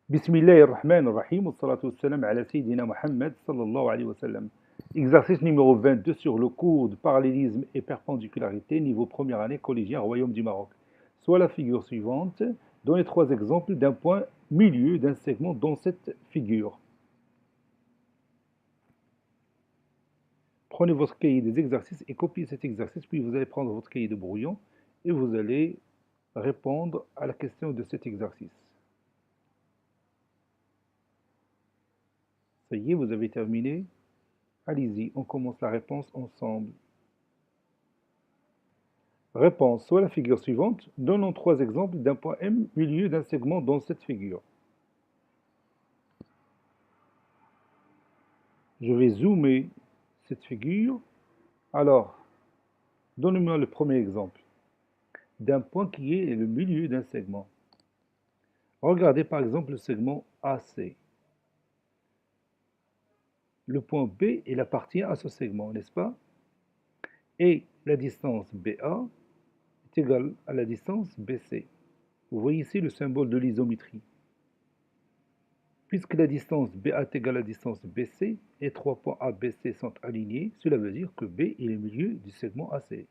Bismillahirrahmanirrahim, wassalatu wassalam ala Sayyidina Muhammad sallallahu alayhi wa sallam. Exercice numéro 22 sur le cours de parallélisme et perpendicularité, niveau première année, collégien, Royaume du Maroc. Soit la figure suivante, donnez trois exemples d'un point milieu d'un segment dans cette figure. Prenez votre cahier des exercices et copiez cet exercice, puis vous allez prendre votre cahier de brouillon et vous allez répondre à la question de cet exercice. Ça y est, vous avez terminé. Allez-y, on commence la réponse ensemble. Réponse. Soit la figure suivante. Donnons trois exemples d'un point M milieu d'un segment dans cette figure. Je vais zoomer cette figure. Alors, donnez-moi le premier exemple d'un point qui est le milieu d'un segment. Regardez par exemple le segment AC. Le point B, il appartient à ce segment, n'est-ce pas? Et la distance BA est égale à la distance BC. Vous voyez ici le symbole de l'isométrie. Puisque la distance BA est égale à la distance BC et trois points ABC sont alignés, cela veut dire que B est le milieu du segment AC.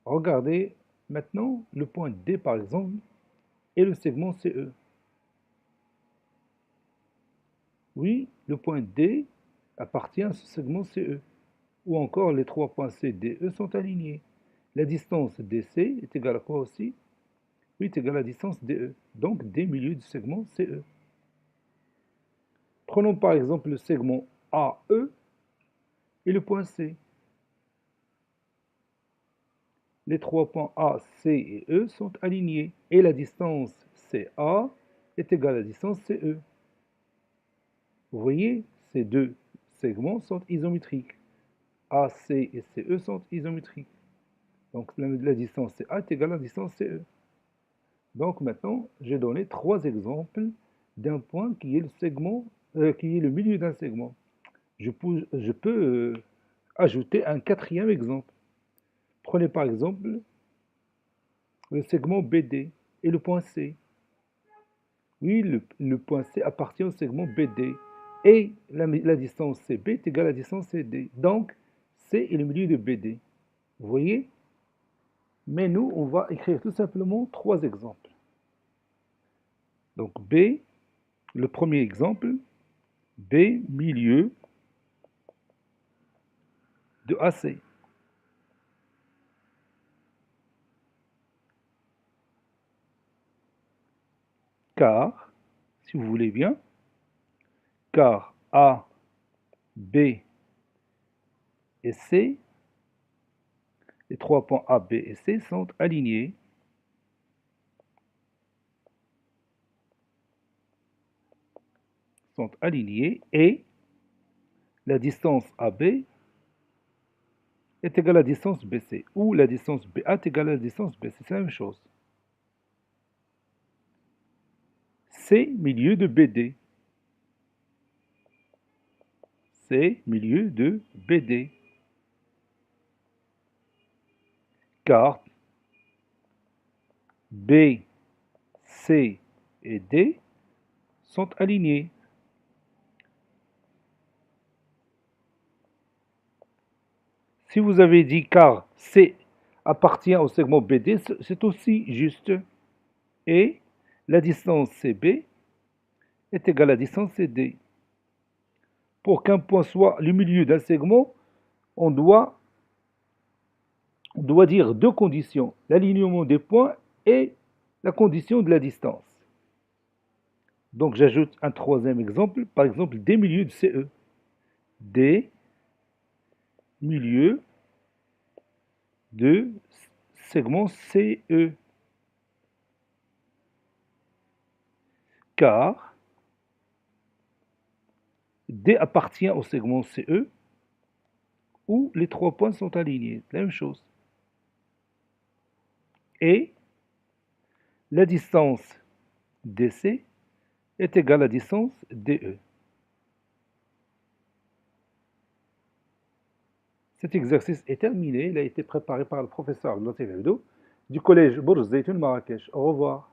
Regardez maintenant le point D par exemple et le segment CE. Oui, le point D appartient à ce segment CE. Ou encore les trois points C, D, E sont alignés. La distance DC est égale à quoi aussi? Oui, est égale à la distance DE. Donc D milieu du segment CE. Prenons par exemple le segment AE et le point C. Les trois points A, C et E sont alignés et la distance CA est égale à la distance CE. Vous voyez, ces deux segments sont isométriques. AC et CE sont isométriques. Donc la distance CA est égale à la distance CE. Donc maintenant, j'ai donné trois exemples d'un point qui est le segment, qui est le milieu d'un segment. Je peux ajouter un quatrième exemple. Prenez par exemple le segment BD et le point C. Oui, le point C appartient au segment BD et la distance CB est égale à la distance CD. Donc, C est le milieu de BD. Vous voyez? Mais nous, on va écrire tout simplement trois exemples. Donc, B, le premier exemple, B milieu de AC. Car, si vous voulez bien, car A, B et C, les trois points A, B et C sont alignés. Et la distance AB est égale à la distance BC, ou la distance BA est égale à la distance BC, c'est la même chose. C, milieu de BD. C, milieu de BD. Car B, C et D sont alignés. Si vous avez dit car C appartient au segment BD, c'est aussi juste. Et la distance CB est égale à la distance CD. Pour qu'un point soit le milieu d'un segment, on doit dire deux conditions, l'alignement des points et la condition de la distance. Donc j'ajoute un troisième exemple, par exemple D milieu de CE. D milieu de segment CE. Car D appartient au segment CE où les trois points sont alignés. La même chose. Et la distance DC est égale à la distance DE. Cet exercice est terminé. Il a été préparé par le professeur Latif Abdou du collège Bourz Zeytoun Marrakech. Au revoir.